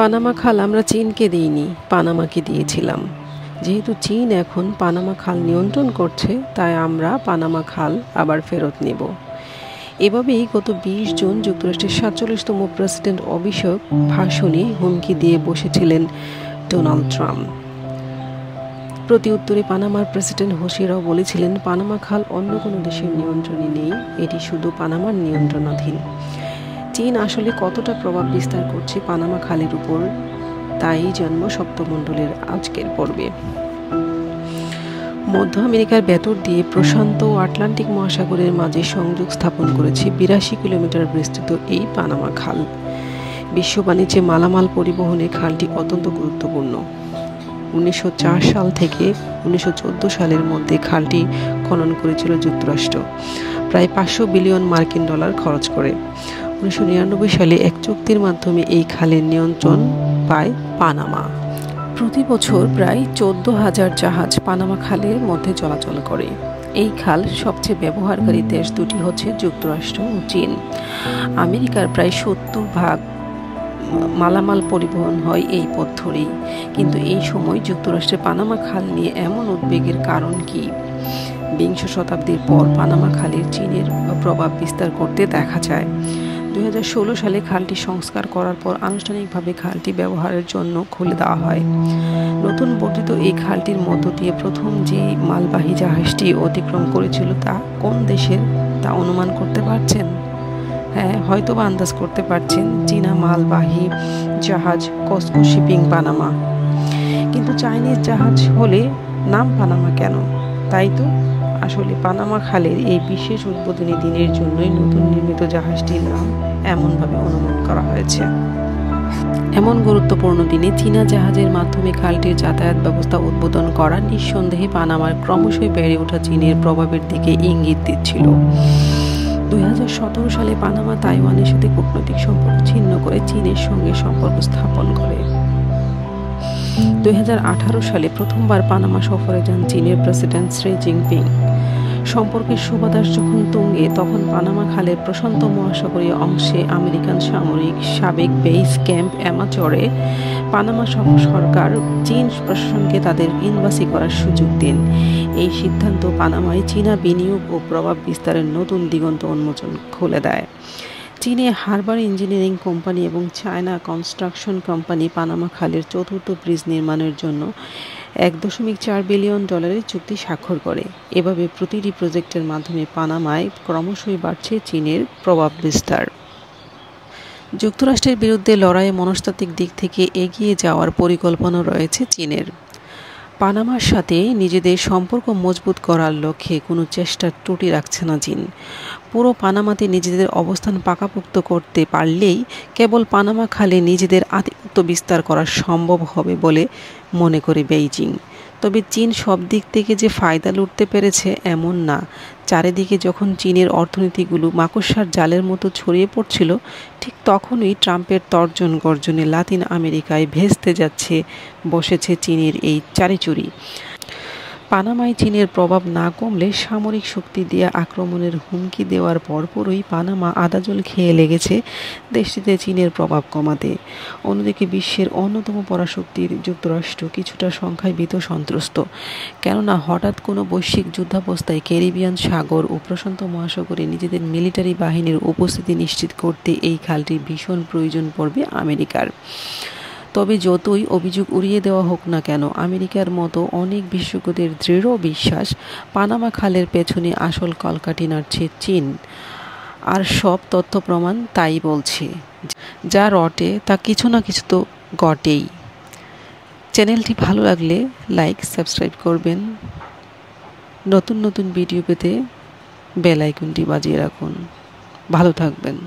Panama খাল আমরা চীনকে দিইনি, পানামাকে দিয়েছিলাম। যেহেতু চীন এখন পানামা খাল নিয়ন্ত্রণ করছে, তাই আমরা পানামা খাল আবার ফেরত নেব। এভাবেই গত 20 জুন যুক্তরাষ্ট্রের 47তম প্রেসিডেন্ট অভিষেক ভাষণে হুমকি দিয়ে বসেছিলেন ডোনাল্ড ট্রাম্প। প্রতি উত্তরে পানামার প্রেসিডেন্ট হুঁশিয়ারও বলেছিলেন, পানামা খাল অন্য কোনো দেশের নিয়ন্ত্রণে নেই, এটি শুধু পানামার নিয়ন্ত্রণাধীন। চীন আসলে কতটা প্রভাব বিস্তার করছে পানামা খালের উপর, তাই জানব সপ্তমণ্ডলের আজকের পর্বে। মধ্য আমেরিকার ভেতর দিয়ে প্রশান্ত ও আটলান্টিক মহাসাগরের মাঝে সংযোগ স্থাপন করেছে 82 কিলোমিটার বিস্তৃত এই পানামা খাল। বিশ্ব বাণিজ্যে মালামাল পরিবহনে খালটি অত্যন্ত গুরুত্বপূর্ণ। 1904 সাল থেকে 1914 সালের মধ্যে খালটি খনন করেছিল যুক্তরাষ্ট্র, প্রায় 500 বিলিয়ন মার্কিন ডলার খরচ করে। 1999 সালে এক চুক্তির মাধ্যমে এই খালের নিয়ন্ত্রণ পায় পানামা। প্রতি বছর প্রায় 14,000 জাহাজ পানামা খালের মধ্যে চলাচল করে। এই খাল সবচেয়ে ব্যবহারকারী দেশ দুটি হচ্ছে যুক্তরাষ্ট্র ও চীন। আমেরিকার প্রায় 70% মালামাল পরিবহন হয় এই পথ ধরেই। কিন্তু এই সময় যুক্তরাষ্ট্রে পানামা খাল নিয়ে এমন উদ্বেগের কারণ কি? বিংশ শতাব্দীর পর পানামা খালের চীনের প্রভাব বিস্তার করতে দেখা যায়। 2016 সালে খালটি সংস্কার করার পর আনুষ্ঠানিকভাবে খালটি ব্যবহারের জন্য খুলে দেওয়া হয়। নতুন বর্ধিত এই খালটির মধ্য দিয়ে প্রথম যে মালবাহী জাহাজটি অতিক্রম করেছিল তা কোন দেশের, তা অনুমান করতে পারছেন? হ্যাঁ, হয়তো বা আন্দাজ করতে পারছেন, চীনা মালবাহী জাহাজ কসকো শিপিং পানামা। কিন্তু চাইনিজ জাহাজ হলে নাম পানামা কেন? তাই তো, আসলে পানামা খালের এই বিশেষ উদ্বোধনী দিনের জন্যই নতুন নির্মিত জাহাজটির নাম এমনভাবে অনুমান করা হয়েছে। এমন গুরুত্বপূর্ণ দিনে চীনা জাহাজের মাধ্যমে খালটির যাতায়াত ব্যবস্থা উদ্বোধন করা নিঃসন্দেহে পানামার ক্রমশই বেড়ে ওঠা চীনের প্রভাবের দিকে ইঙ্গিত দিচ্ছিল। 2017 সালে পানামা তাইওয়ানের সাথে কূটনৈতিক সম্পর্ক ছিন্ন করে চীনের সঙ্গে সম্পর্ক স্থাপন করে। 2018 সালে প্রথমবার পানামা সফরে যান চীনের প্রেসিডেন্ট শি জিনপিং। সম্পর্কের সুবাতাস যখন তুঙ্গে, তখন পানামা খালের প্রশান্ত মহাসাগরীয় অংশে আমেরিকান সামরিক সাবেক বেস ক্যাম্প অ্যামাচরে পানামা সরকার চীন প্রশাসনকে তাদের ইনভাসি করার সুযোগ দেন। এই সিদ্ধান্ত পানামায় চীনা বিনিয়োগ ও প্রভাব বিস্তারের নতুন দিগন্ত উন্মোচন খুলে দেয়। চীনে হারবার ইঞ্জিনিয়ারিং কোম্পানি এবং চায়না কনস্ট্রাকশন কোম্পানি পানামা খালের চতুর্থ ব্রিজ নির্মাণের জন্য $1.4 বিলিয়ন চুক্তি স্বাক্ষর করে। এভাবে প্রতিটি প্রজেক্টের মাধ্যমে পানামায় ক্রমশই বাড়ছে চীনের প্রভাব বিস্তার। যুক্তরাষ্ট্রের বিরুদ্ধে লড়াইয়ে মনস্তাত্ত্বিক দিক থেকে এগিয়ে যাওয়ার পরিকল্পনা রয়েছে চীনের। পানামার সাথে নিজেদের সম্পর্ক মজবুত করার লক্ষ্যে কোনো চেষ্টার ত্রুটি রাখছে না চীন। পুরো পানামাতে নিজেদের অবস্থান পাকাপোক্ত করতে পারলেই কেবল পানামা খালে নিজেদের আধিপত্য বিস্তার করা সম্ভব হবে বলে মনে করে বেইজিং। তবে চীন সব দিক থেকে যে ফায়দা লুটতে পেরেছে এমন না। চারিদিকে যখন চীনের অর্থনীতিগুলো মাকড়সার জালের মতো ছড়িয়ে পড়ছিল, ঠিক তখনই ট্রাম্পের তর্জন গর্জনে লাতিন আমেরিকায় ভেস্তে বসেছে চীনের এই চারিচুরি। পানামায় চীনের প্রভাব না কমলে সামরিক শক্তি দিয়ে আক্রমণের হুমকি দেওয়ার পরপরই পানামা আদাজল খেয়ে লেগেছে দেশটিতে চীনের প্রভাব কমাতে। অন্যদিকে বিশ্বের অন্যতম পরাশক্তির যুক্তরাষ্ট্র কিছুটা সংখ্যায় ভীত সন্ত্রস্ত। কেননা হঠাৎ কোনো বৈশ্বিক যুদ্ধাবস্থায় ক্যারিবিয়ান সাগর ও প্রশান্ত মহাসাগরে নিজেদের মিলিটারি বাহিনীর উপস্থিতি নিশ্চিত করতে এই খালটির ভীষণ প্রয়োজন পড়বে আমেরিকার। তবে যতই অভিযোগ উড়িয়ে দেওয়া হোক না কেন, আমেরিকার মতো অনেক বিশেষজ্ঞদের দৃঢ় বিশ্বাস পানামা খালের পেছনে আসল কলকাঠি নাড়ছে চীন। আর সব তথ্য প্রমাণ তাই বলছে। যা রটে তা কিছু না কিছু তো ঘটেই। চ্যানেলটি ভালো লাগলে লাইক, সাবস্ক্রাইব করবেন। নতুন নতুন ভিডিও পেতে বেল আইকনটি বাজিয়ে রাখুন। ভালো থাকবেন।